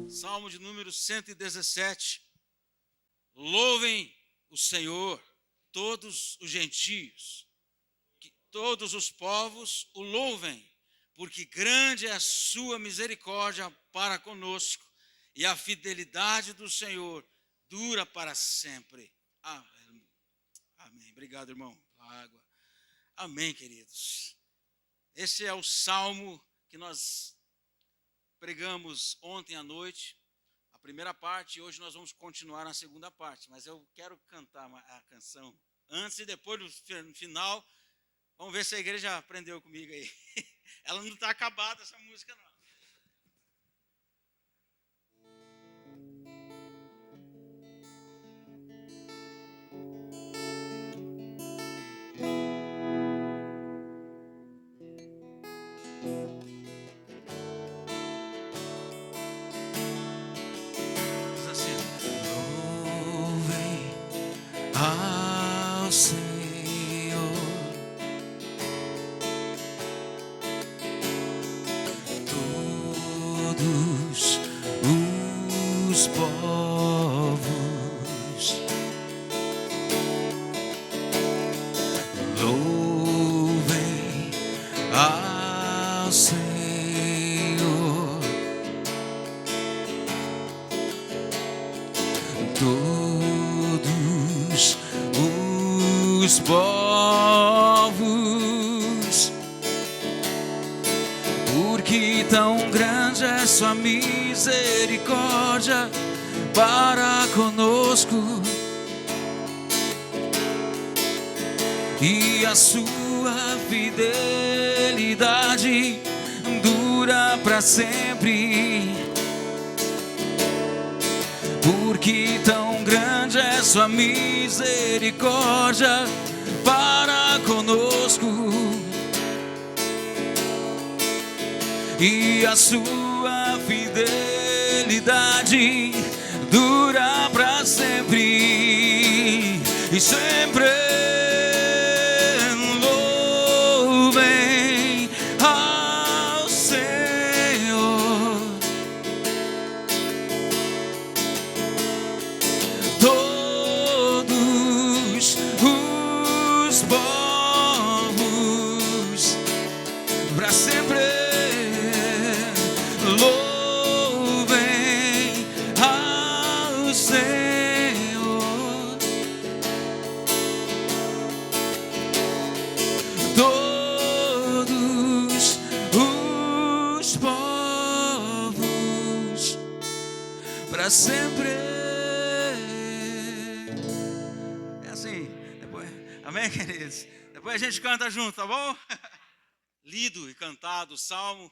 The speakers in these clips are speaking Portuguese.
Salmo de número 117. Louvem o Senhor, todos os gentios, que todos os povos o louvem, porque grande é a sua misericórdia para conosco, e a fidelidade do Senhor dura para sempre. Amém. Obrigado, irmão, pela água. Amém, queridos. Esse é o salmo que nós pregamos ontem à noite, a primeira parte, e hoje nós vamos continuar na segunda parte, mas eu quero cantar a canção antes e depois, no final. Vamos ver se a igreja aprendeu comigo aí. Ela não está acabada, essa música, não. Diz assim: louvem ao Senhor todos os povos, louvem ao Senhor todos os povos, porque tão grande é sua misericórdia para conosco, e a sua fidelidade dura para sempre. Porque tão grande é sua misericórdia para conosco, e a sua fidelidade dura para sempre. E sempre louvem ao Senhor todos os povos, para sempre louvem ao Senhor todos os povos, para sempre. Amém, queridos? Depois a gente canta junto, tá bom? Lido e cantado o salmo.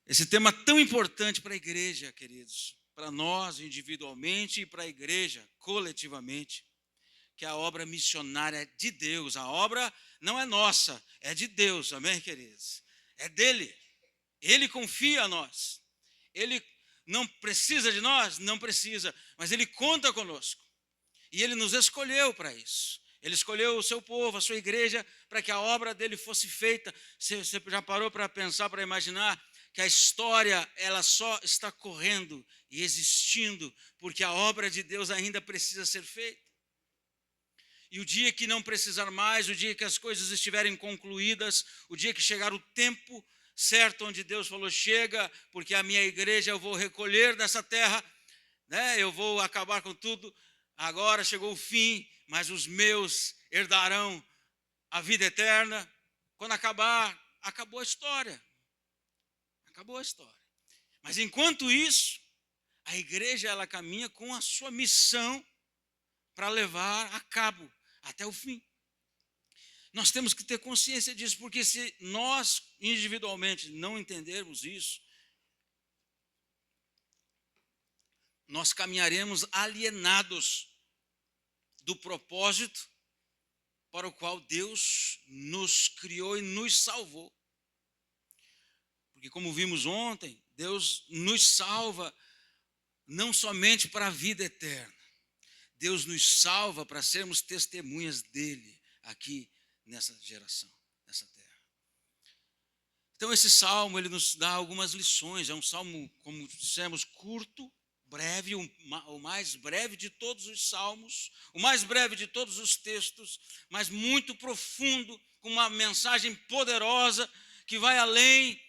Esse tema tão importante para a igreja, queridos, para nós individualmente e para a igreja coletivamente, que é a obra missionária de Deus. A obra não é nossa, é de Deus, amém, queridos? É dele. Ele confia a nós. Ele não precisa de nós? Não precisa, mas ele conta conosco. E ele nos escolheu para isso. Ele escolheu o seu povo, a sua igreja, para que a obra dele fosse feita. Você já parou para pensar, para imaginar que a história ela só está correndo e existindo porque a obra de Deus ainda precisa ser feita? E o dia que não precisar mais, o dia que as coisas estiverem concluídas, o dia que chegar o tempo certo onde Deus falou, chega, porque a minha igreja eu vou recolher dessa terra, né? Eu vou acabar com tudo. Agora chegou o fim, mas os meus herdarão a vida eterna. Quando acabar, acabou a história. Acabou a história. Mas enquanto isso, a igreja ela caminha com a sua missão para levar a cabo até o fim. Nós temos que ter consciência disso, porque se nós individualmente não entendermos isso, nós caminharemos alienados do propósito para o qual Deus nos criou e nos salvou. Porque como vimos ontem, Deus nos salva não somente para a vida eterna. Deus nos salva para sermos testemunhas dele aqui nessa geração, nessa terra. Então esse salmo, ele nos dá algumas lições. É um salmo, como dissemos, curto, breve, o mais breve de todos os salmos, o mais breve de todos os textos, mas muito profundo, com uma mensagem poderosa que vai além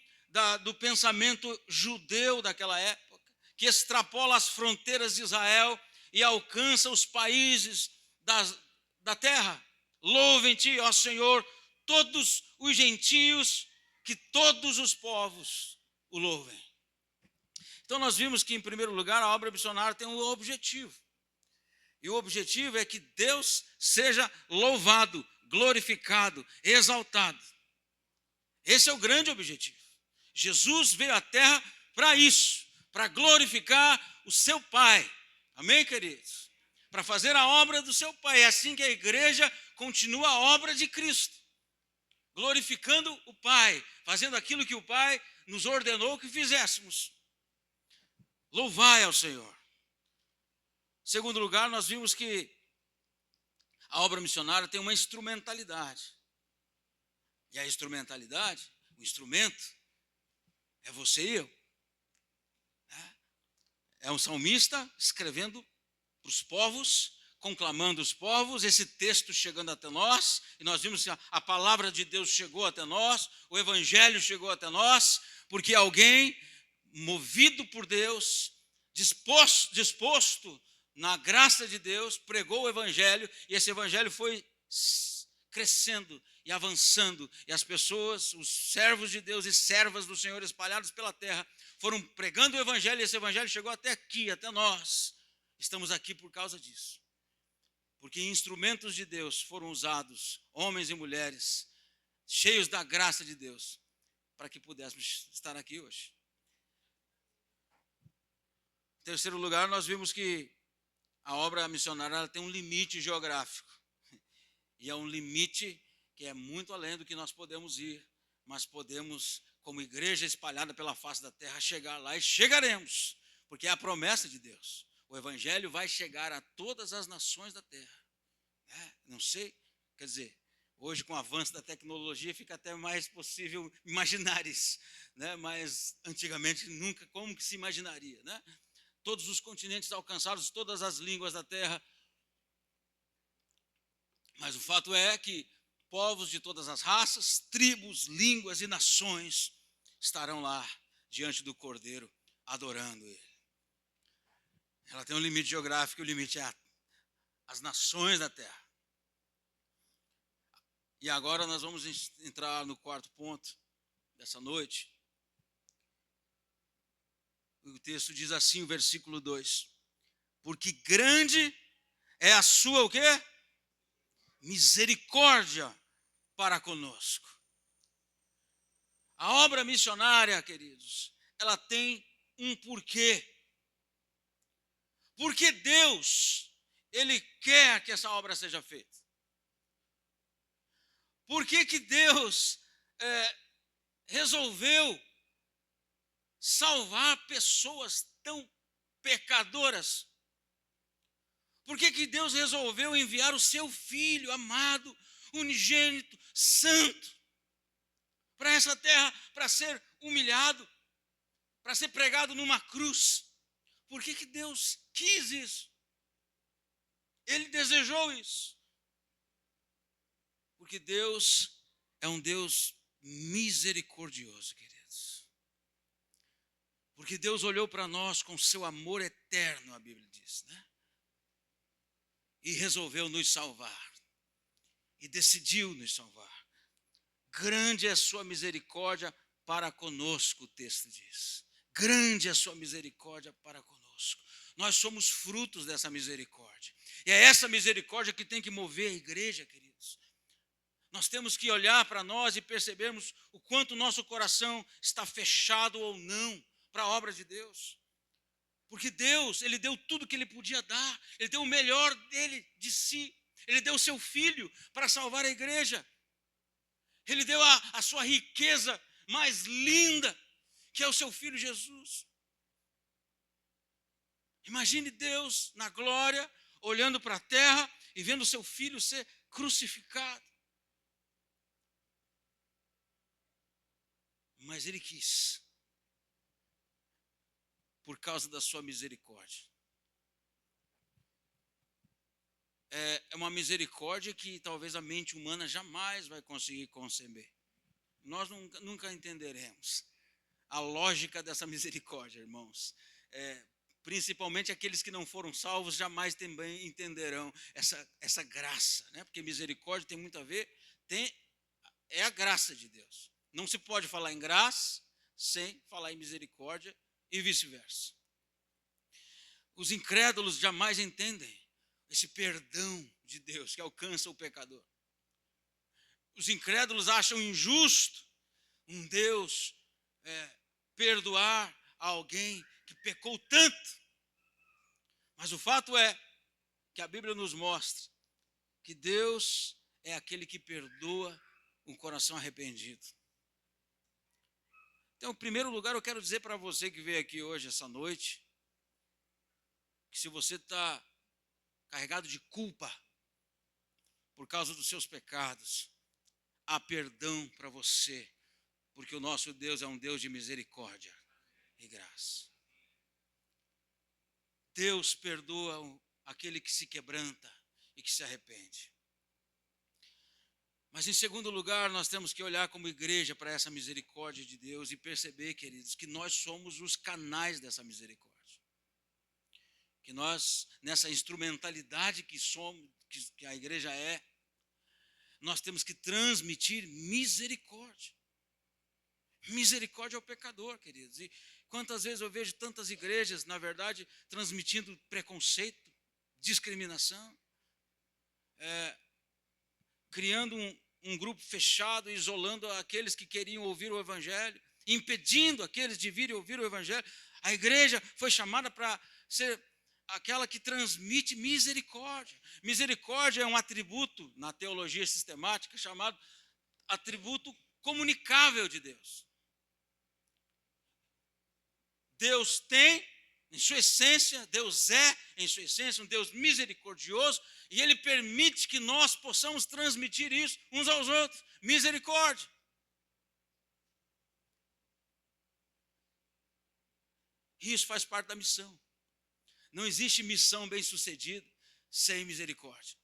do pensamento judeu daquela época, que extrapola as fronteiras de Israel e alcança os países da terra. Louvem-te, ó Senhor, todos os gentios, que todos os povos o louvem. Então nós vimos que, em primeiro lugar, a obra missionária tem um objetivo. E o objetivo é que Deus seja louvado, glorificado, exaltado. Esse é o grande objetivo. Jesus veio à terra para isso, para glorificar o seu Pai. Amém, queridos? Para fazer a obra do seu Pai. É assim que a igreja continua a obra de Cristo, glorificando o Pai, fazendo aquilo que o Pai nos ordenou que fizéssemos. Louvai ao Senhor. Em segundo lugar, nós vimos que a obra missionária tem uma instrumentalidade. E a instrumentalidade, o instrumento, é você e eu. É um salmista escrevendo para os povos, conclamando os povos, esse texto chegando até nós, e nós vimos que a palavra de Deus chegou até nós, o evangelho chegou até nós, porque alguém movido por Deus, disposto na graça de Deus, pregou o evangelho, e esse evangelho foi crescendo e avançando, e as pessoas, os servos de Deus e servas do Senhor espalhados pela terra, foram pregando o evangelho, e esse evangelho chegou até aqui, até nós. Estamos aqui por causa disso, porque instrumentos de Deus foram usados, homens e mulheres, cheios da graça de Deus, para que pudéssemos estar aqui hoje. Em terceiro lugar, nós vimos que a obra missionária ela tem um limite geográfico. E é um limite que é muito além do que nós podemos ir, mas podemos, como igreja espalhada pela face da terra, chegar lá e chegaremos, porque é a promessa de Deus. O evangelho vai chegar a todas as nações da terra. Não sei, quer dizer, hoje com o avanço da tecnologia fica até mais possível imaginar isso, né? Mas antigamente nunca, como que se imaginaria, né? Todos os continentes alcançados, todas as línguas da terra. Mas o fato é que povos de todas as raças, tribos, línguas e nações estarão lá diante do Cordeiro, adorando Ele. Ela tem um limite geográfico, o limite é as nações da terra. E agora nós vamos entrar no quarto ponto dessa noite. O texto diz assim, o versículo 2. Porque grande é a sua o quê? Misericórdia para conosco. A obra missionária, queridos, ela tem um porquê. Porque Deus, Ele quer que essa obra seja feita. Por que Deus resolveu salvar pessoas tão pecadoras? Por que Deus resolveu enviar o seu Filho amado, unigênito, santo, para essa terra, para ser humilhado, para ser pregado numa cruz? Por que Deus quis isso? Ele desejou isso. Porque Deus é um Deus misericordioso, queridos. Porque Deus olhou para nós com seu amor eterno, a Bíblia diz, né? E resolveu nos salvar. E decidiu nos salvar. Grande é a sua misericórdia para conosco, o texto diz. Grande é a sua misericórdia para conosco. Nós somos frutos dessa misericórdia. E é essa misericórdia que tem que mover a igreja, queridos. Nós temos que olhar para nós e percebermos o quanto o nosso coração está fechado ou não para a obra de Deus. Porque Deus, Ele deu tudo que Ele podia dar. Ele deu o melhor dele, de si. Ele deu o seu Filho para salvar a igreja. Ele deu a sua riqueza mais linda, que é o seu Filho Jesus. Imagine Deus na glória, olhando para a terra e vendo o seu Filho ser crucificado. mas Ele quis, por causa da sua misericórdia. É uma misericórdia que talvez a mente humana jamais vai conseguir conceber. Nós nunca entenderemos a lógica dessa misericórdia, irmãos. Principalmente aqueles que não foram salvos jamais também entenderão essa graça, né? Porque misericórdia tem muito a ver, é a graça de Deus. Não se pode falar em graça sem falar em misericórdia e vice-versa. Os incrédulos jamais entendem esse perdão de Deus que alcança o pecador. Os incrédulos acham injusto um Deus perdoar alguém que pecou tanto. Mas o fato é que a Bíblia nos mostra que Deus é aquele que perdoa um coração arrependido. Então, em primeiro lugar, eu quero dizer para você que veio aqui hoje, essa noite, que se você está carregado de culpa por causa dos seus pecados, há perdão para você, porque o nosso Deus é um Deus de misericórdia e graça. Deus perdoa aquele que se quebranta e que se arrepende. Mas, em segundo lugar, nós temos que olhar como igreja para essa misericórdia de Deus e perceber, queridos, que nós somos os canais dessa misericórdia. Que nós, nessa instrumentalidade que somos, que a igreja é, nós temos que transmitir misericórdia. Misericórdia ao pecador, queridos. E quantas vezes eu vejo tantas igrejas, na verdade, transmitindo preconceito, discriminação, criando um grupo fechado, isolando aqueles que queriam ouvir o Evangelho, impedindo aqueles de virem ouvir o Evangelho. A igreja foi chamada para ser aquela que transmite misericórdia. Misericórdia é um atributo, na teologia sistemática, chamado atributo comunicável de Deus. Deus tem, em sua essência, Deus é, em sua essência, um Deus misericordioso, e Ele permite que nós possamos transmitir isso uns aos outros. Misericórdia. E isso faz parte da missão. Não existe missão bem-sucedida sem misericórdia.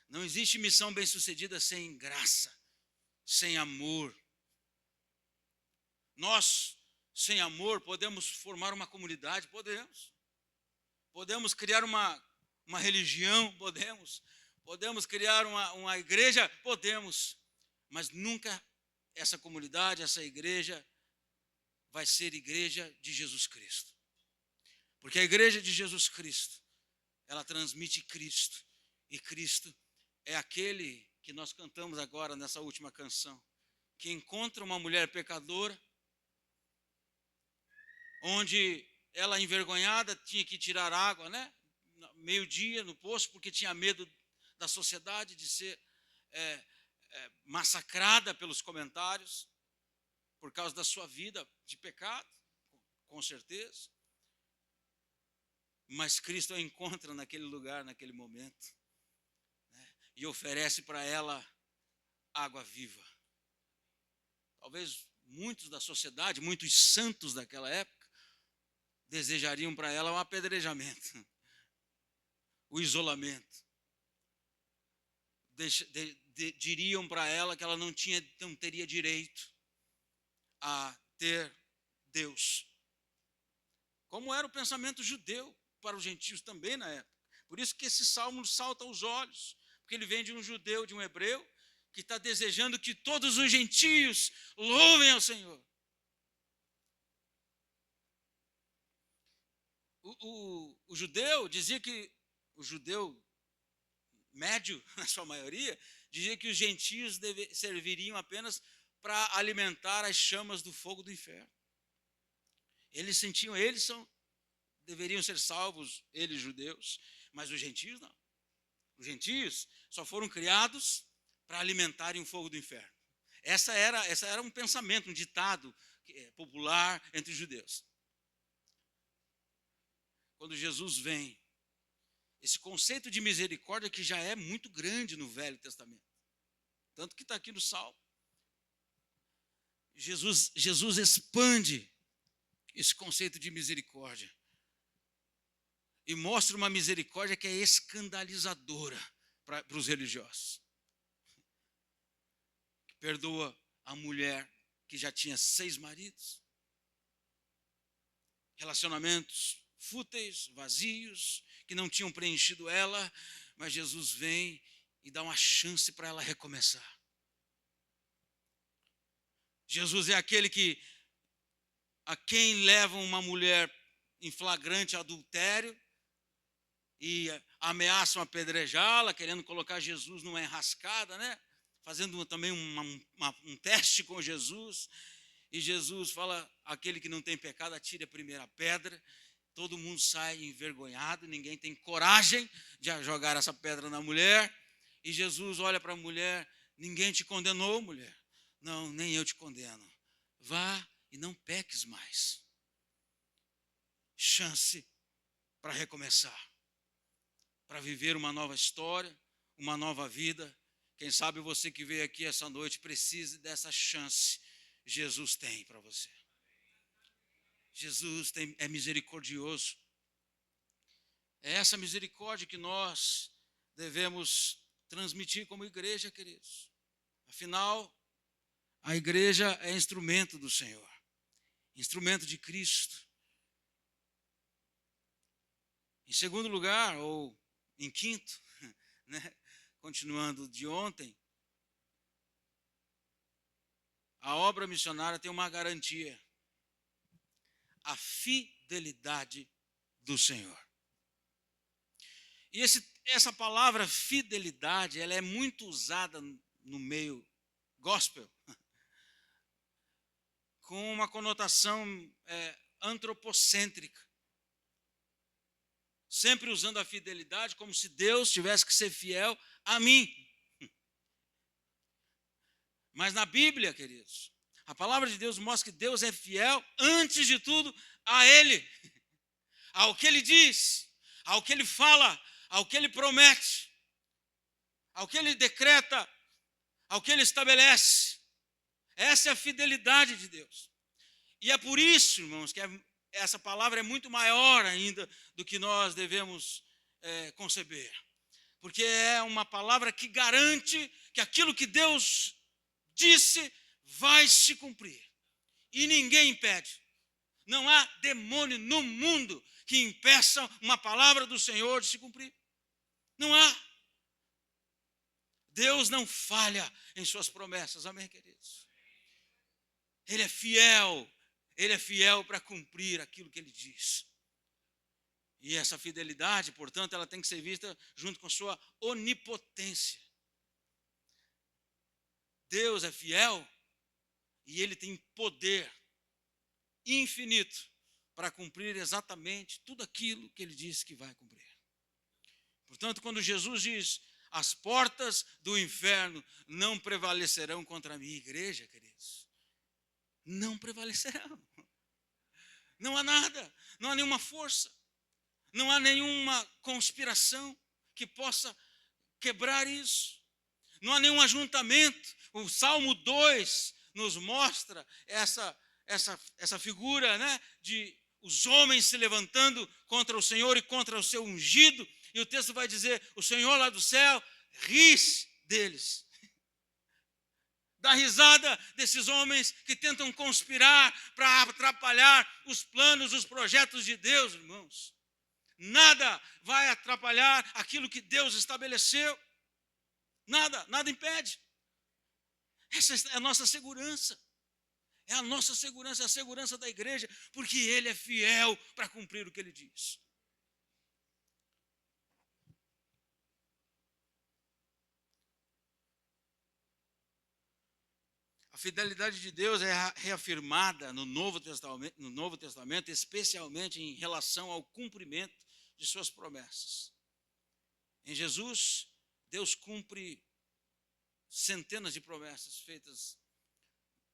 Não existe missão bem-sucedida sem graça, sem amor. Nós, sem amor, podemos formar uma comunidade? Podemos. Podemos criar uma religião? Podemos criar uma igreja? Podemos. Mas nunca essa comunidade, essa igreja, vai ser igreja de Jesus Cristo. Porque a igreja de Jesus Cristo, ela transmite Cristo. E Cristo é aquele que nós cantamos agora nessa última canção, que encontra uma mulher pecadora, onde ela, envergonhada, tinha que tirar água, né? Meio-dia no poço, porque tinha medo da sociedade de ser massacrada pelos comentários, por causa da sua vida de pecado, com certeza. Mas Cristo a encontra naquele lugar, naquele momento, né? E oferece para ela água viva. Talvez muitos da sociedade, muitos santos daquela época, desejariam para ela o apedrejamento, o isolamento. Diriam para ela que ela não teria direito a ter Deus. Como era o pensamento judeu para os gentios também na época. Por isso que esse salmo salta aos olhos, porque ele vem de um judeu, de um hebreu, que está desejando que todos os gentios louvem ao Senhor. O judeu dizia que, o judeu médio, na sua maioria, dizia que os gentios serviriam apenas para alimentar as chamas do fogo do inferno. Eles deveriam ser salvos, eles judeus, mas os gentios não. Os gentios só foram criados para alimentarem o fogo do inferno. Essa era um pensamento, um ditado popular entre os judeus. Quando Jesus vem, esse conceito de misericórdia que já é muito grande no Velho Testamento, tanto que está aqui no Salmo. Jesus expande esse conceito de misericórdia e mostra uma misericórdia que é escandalizadora para os religiosos. Que perdoa a mulher que já tinha 6 maridos, relacionamentos fúteis, vazios, que não tinham preenchido ela, mas Jesus vem e dá uma chance para ela recomeçar. Jesus é aquele a quem leva uma mulher em flagrante adultério e ameaçam apedrejá-la, querendo colocar Jesus numa enrascada, né? Fazendo também um teste com Jesus. E Jesus fala, aquele que não tem pecado, atire a primeira pedra. Todo mundo sai envergonhado, ninguém tem coragem de jogar essa pedra na mulher. E Jesus olha para a mulher, ninguém te condenou, mulher? Não, nem eu te condeno. Vá e não peques mais. Chance para recomeçar, para viver uma nova história, uma nova vida. Quem sabe você que veio aqui essa noite precise dessa chance. Jesus tem para você. Jesus é misericordioso. É essa misericórdia que nós devemos transmitir como igreja, queridos. Afinal, a igreja é instrumento do Senhor, instrumento de Cristo. Em segundo lugar, ou em quinto, né, continuando de ontem, a obra missionária tem uma garantia: a fidelidade do Senhor. E essa palavra fidelidade, ela é muito usada no meio gospel, com uma conotação antropocêntrica. Sempre usando a fidelidade como se Deus tivesse que ser fiel a mim. Mas na Bíblia, queridos, a palavra de Deus mostra que Deus é fiel, antes de tudo, a Ele. Ao que Ele diz, ao que Ele fala, ao que Ele promete, ao que Ele decreta, ao que Ele estabelece. Essa é a fidelidade de Deus. E é por isso, irmãos, que essa palavra é muito maior ainda do que nós devemos conceber. Porque é uma palavra que garante que aquilo que Deus disse vai se cumprir. E ninguém impede. Não há demônio no mundo que impeça uma palavra do Senhor de se cumprir. Não há. Deus não falha em suas promessas. Amém, queridos? Ele é fiel para cumprir aquilo que Ele diz. E essa fidelidade, portanto, ela tem que ser vista junto com a sua onipotência. Deus é fiel e Ele tem poder infinito para cumprir exatamente tudo aquilo que Ele disse que vai cumprir. Portanto, quando Jesus diz, as portas do inferno não prevalecerão contra a minha igreja, queridos, não prevalecerão. Não há nada, não há nenhuma força, não há nenhuma conspiração que possa quebrar isso. Não há nenhum ajuntamento. O Salmo 2 nos mostra essa figura, né, de os homens se levantando contra o Senhor e contra o seu ungido. E o texto vai dizer, o Senhor lá do céu ri deles. Dá risada desses homens que tentam conspirar para atrapalhar os planos, os projetos de Deus, irmãos. Nada vai atrapalhar aquilo que Deus estabeleceu. Nada impede. Essa é a nossa segurança. É a nossa segurança, é a segurança da igreja, porque Ele é fiel para cumprir o que Ele diz. A fidelidade de Deus é reafirmada no Novo Testamento, especialmente em relação ao cumprimento de suas promessas. Em Jesus, Deus cumpre centenas de promessas feitas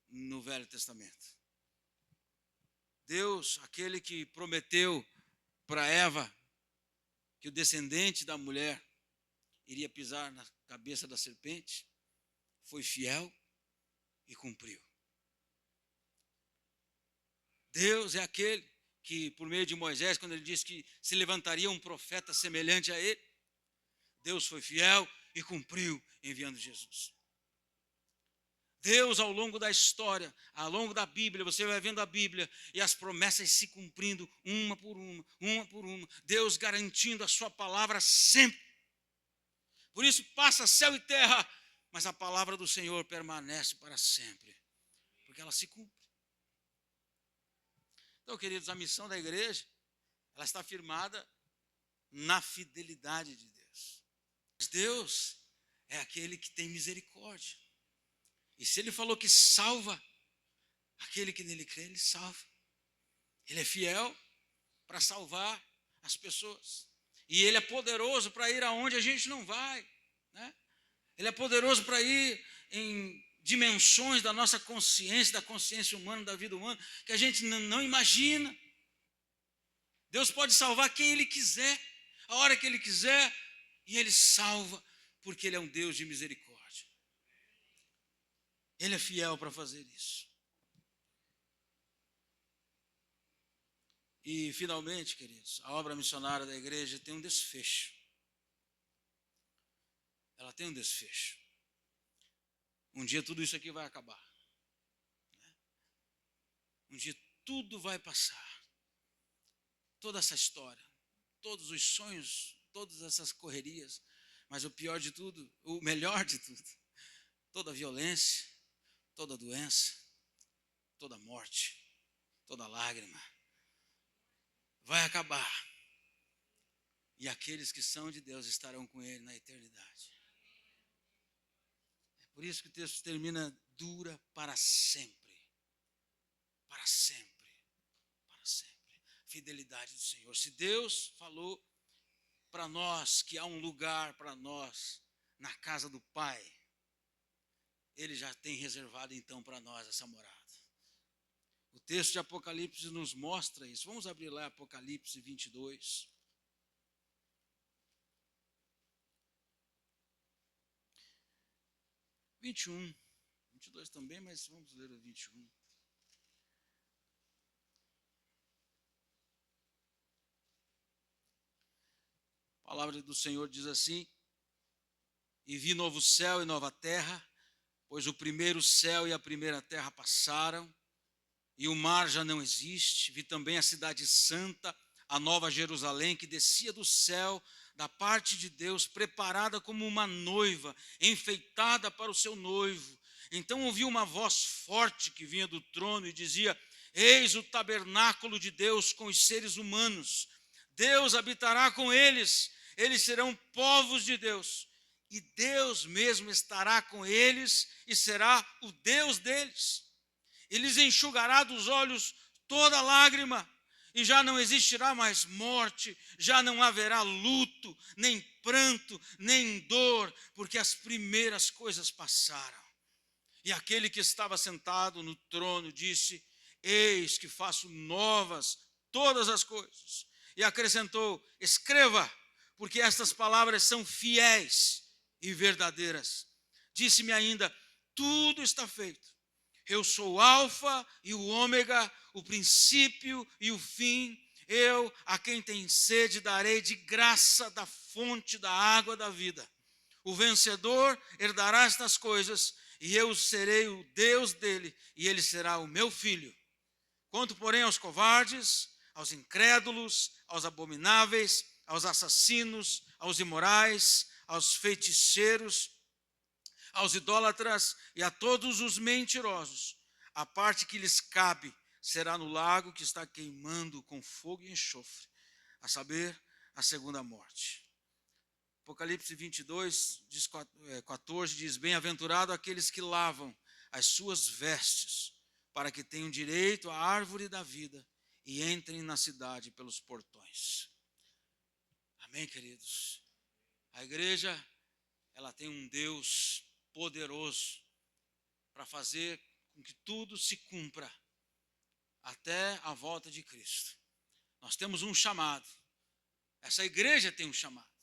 no Velho Testamento. Deus, aquele que prometeu para Eva que o descendente da mulher iria pisar na cabeça da serpente, foi fiel e cumpriu. Deus é aquele que, por meio de Moisés, quando ele disse que se levantaria um profeta semelhante a ele, Deus foi fiel e cumpriu enviando Jesus. Deus, ao longo da história, ao longo da Bíblia, você vai vendo a Bíblia e as promessas se cumprindo uma por uma. Deus garantindo a sua palavra sempre. Por isso passa céu e terra, mas a palavra do Senhor permanece para sempre, porque ela se cumpre. Então, queridos, a missão da igreja, ela está firmada na fidelidade de Deus. Deus é aquele que tem misericórdia. E se ele falou que salva aquele que nele crê, ele salva. Ele é fiel para salvar as pessoas. E ele é poderoso para ir aonde a gente não vai, né? Ele é poderoso para ir em dimensões da nossa consciência, da consciência humana, da vida humana, que a gente não imagina. Deus pode salvar quem ele quiser, a hora que ele quiser, e ele salva, porque ele é um Deus de misericórdia. Ele é fiel para fazer isso. E, finalmente, queridos, a obra missionária da igreja tem um desfecho. Ela tem um desfecho. Um dia tudo isso aqui vai acabar. Um dia tudo vai passar. Toda essa história, todos os sonhos, todas essas correrias, mas o pior de tudo, o melhor de tudo, toda a violência, toda a doença, toda a morte, toda a lágrima, vai acabar. E aqueles que são de Deus estarão com Ele na eternidade. É por isso que o texto termina, dura para sempre. Para sempre. Para sempre. Fidelidade do Senhor. Se Deus falou para nós que há um lugar para nós na casa do Pai, Ele já tem reservado então para nós essa morada. O texto de Apocalipse nos mostra isso. Vamos abrir lá Apocalipse 22. – 22 também, mas vamos ler o 21. A palavra do Senhor diz assim: e vi novo céu e nova terra, pois o primeiro céu e a primeira terra passaram, e o mar já não existe. Vi também a cidade santa, a nova Jerusalém, que descia do céu, da parte de Deus, preparada como uma noiva, enfeitada para o seu noivo. Então ouvi uma voz forte que vinha do trono e dizia: eis o tabernáculo de Deus com os seres humanos. Deus habitará com eles, eles serão povos de Deus. E Deus mesmo estará com eles e será o Deus deles. E lhes enxugará dos olhos toda lágrima, e já não existirá mais morte, já não haverá luto, nem pranto, nem dor, porque as primeiras coisas passaram. E aquele que estava sentado no trono disse: eis que faço novas todas as coisas. E acrescentou: escreva, porque estas palavras são fiéis e verdadeiras. Disse-me ainda: tudo está feito. Eu sou o alfa e o ômega, o princípio e o fim. Eu, a quem tem sede, darei de graça da fonte da água da vida. O vencedor herdará estas coisas, e eu serei o Deus dele, e ele será o meu filho. Quanto, porém, aos covardes, aos incrédulos, aos abomináveis, aos assassinos, aos imorais, aos feiticeiros, aos idólatras e a todos os mentirosos, a parte que lhes cabe será no lago que está queimando com fogo e enxofre, a saber, a segunda morte. Apocalipse 22, 14 diz: bem-aventurado aqueles que lavam as suas vestes, para que tenham direito à árvore da vida e entrem na cidade pelos portões. Amém, queridos? A igreja, ela tem um Deus poderoso para fazer com que tudo se cumpra até a volta de Cristo. Nós temos um chamado. Essa igreja tem um chamado.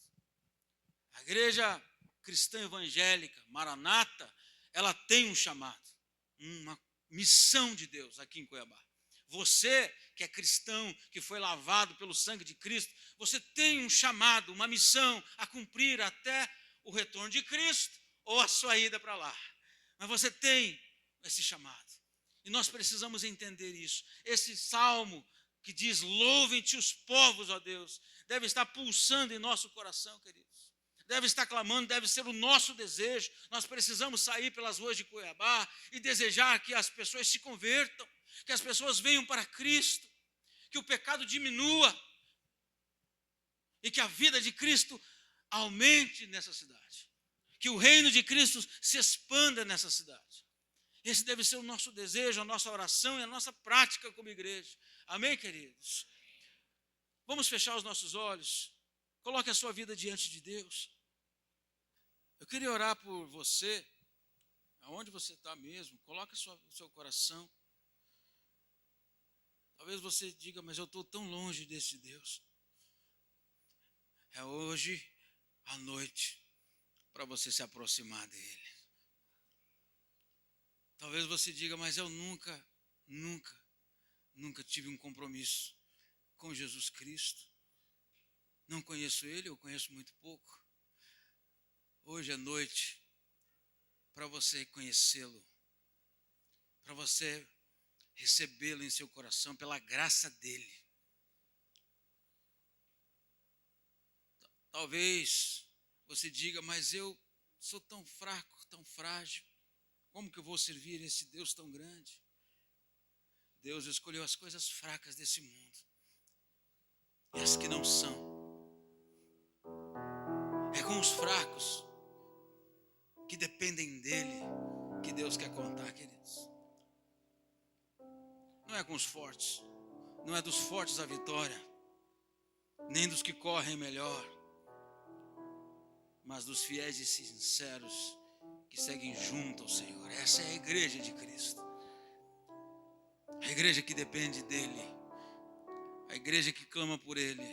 A igreja cristã evangélica, Maranata, ela tem um chamado, uma missão de Deus aqui em Cuiabá. Você que é cristão, que foi lavado pelo sangue de Cristo, você tem um chamado, uma missão a cumprir até o retorno de Cristo ou a sua ida para lá. Mas você tem esse chamado. E nós precisamos entender isso. Esse salmo que diz, louvem-te os povos, ó Deus, deve estar pulsando em nosso coração, queridos. Deve estar clamando, deve ser o nosso desejo. Nós precisamos sair pelas ruas de Cuiabá e desejar que as pessoas se convertam, que as pessoas venham para Cristo, que o pecado diminua e que a vida de Cristo aumente nessa cidade, que o reino de Cristo se expanda nessa cidade. Esse deve ser o nosso desejo, a nossa oração e a nossa prática como igreja. Amém, queridos? Vamos fechar os nossos olhos. Coloque a sua vida diante de Deus. Eu queria orar por você, aonde você está mesmo. Coloque o seu coração. Talvez você diga, mas eu estou tão longe desse Deus. É hoje à noite para você se aproximar dele. Talvez você diga, mas eu nunca tive um compromisso com Jesus Cristo. Não conheço ele, eu conheço muito pouco. Hoje é noite para você conhecê-lo, para você recebê-lo em seu coração pela graça dele. Talvez você diga, mas eu sou tão fraco, tão frágil. Como que eu vou servir esse Deus tão grande? Deus escolheu as coisas fracas desse mundo e as que não são. É com os fracos que dependem dele que Deus quer contar, queridos. Não é com os fortes, não é dos fortes a vitória, nem dos que correm melhor, mas dos fiéis e sinceros que seguem junto ao Senhor. Essa é a igreja de Cristo. A igreja que depende dele. A igreja que clama por ele.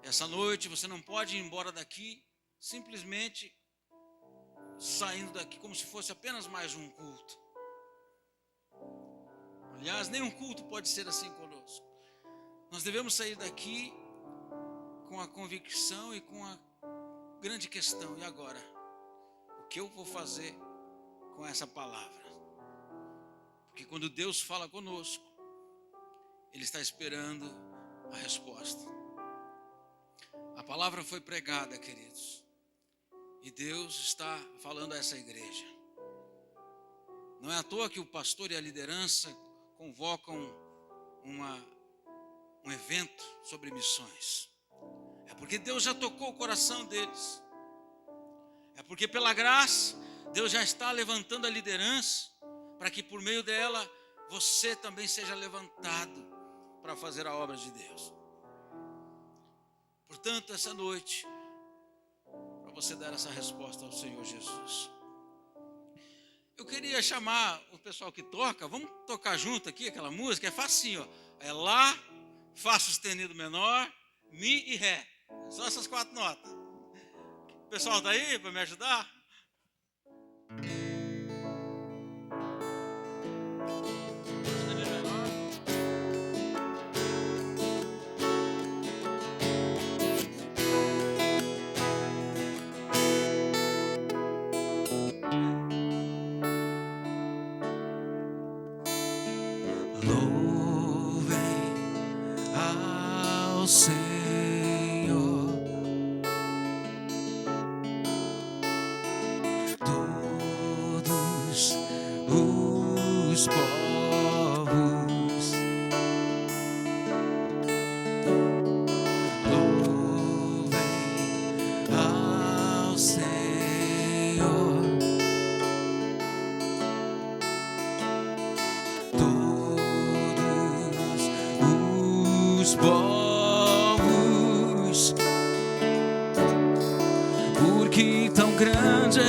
Essa noite você não pode ir embora daqui simplesmente saindo daqui como se fosse apenas mais um culto. Aliás, nenhum culto pode ser assim conosco. Nós devemos sair daqui com a convicção e com a grande questão. E agora? O que eu vou fazer com essa palavra? Porque quando Deus fala conosco, Ele está esperando a resposta. A palavra foi pregada, queridos, e Deus está falando a essa igreja. Não é à toa que o pastor e a liderança convocam um evento sobre missões. É porque Deus já tocou o coração deles. É porque pela graça, Deus já está levantando a liderança para que por meio dela, você também seja levantado para fazer a obra de Deus. Portanto, essa noite, para você dar essa resposta ao Senhor Jesus, eu queria chamar o pessoal que toca, vamos tocar junto aqui aquela música, é facinho, ó. É Lá, Fá sustenido menor, Mi e Ré. Só essas 4 notas. O pessoal está aí para me ajudar?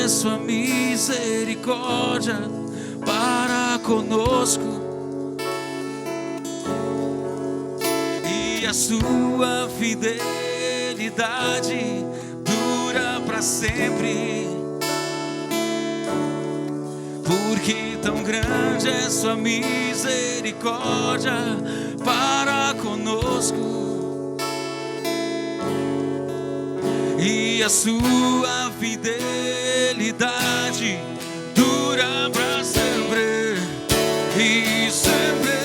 Sua misericórdia para conosco e a sua fidelidade dura para sempre, porque tão grande é sua misericórdia para conosco, e a sua fidelidade dura para sempre e sempre.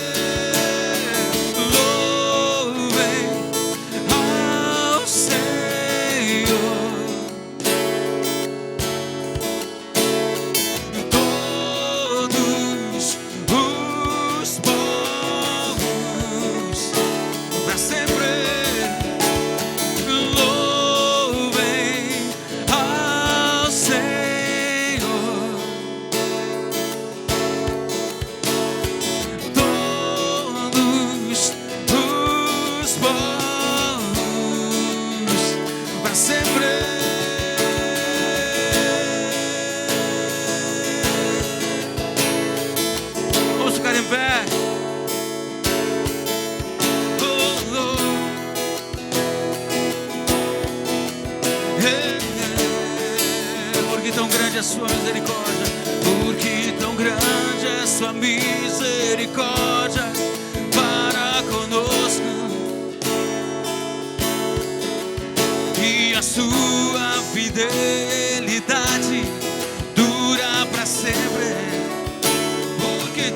Louvem ao Senhor todos os povos, para sempre. Louvem ao Senhor todos os povos, para sempre. Vamos ficar em pé. Oh, oh. Porque tão grande é a sua misericórdia, porque tão grande é a sua misericórdia para conosco, e a sua fidelidade dura para sempre. Porque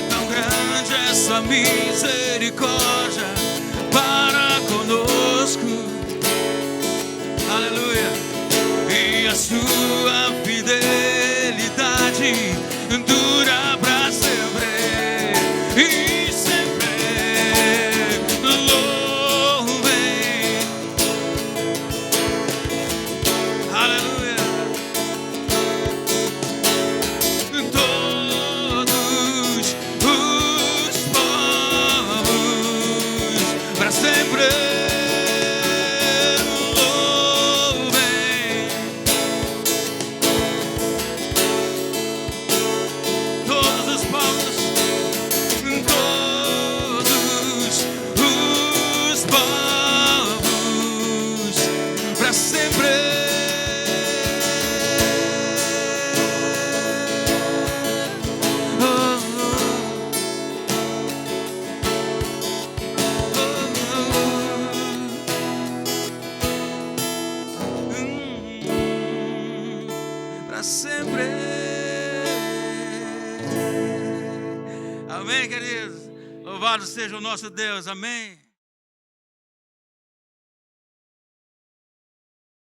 tão grande é sua misericórdia para conosco. Aleluia. E a sua fidelidade dura para sempre e sempre. Louvem. Aleluia. Todos os povos, para sempre. Louvem todos os povos, todos os povos, para sempre. Para sempre. Amém, queridos? Louvado seja o nosso Deus. Amém.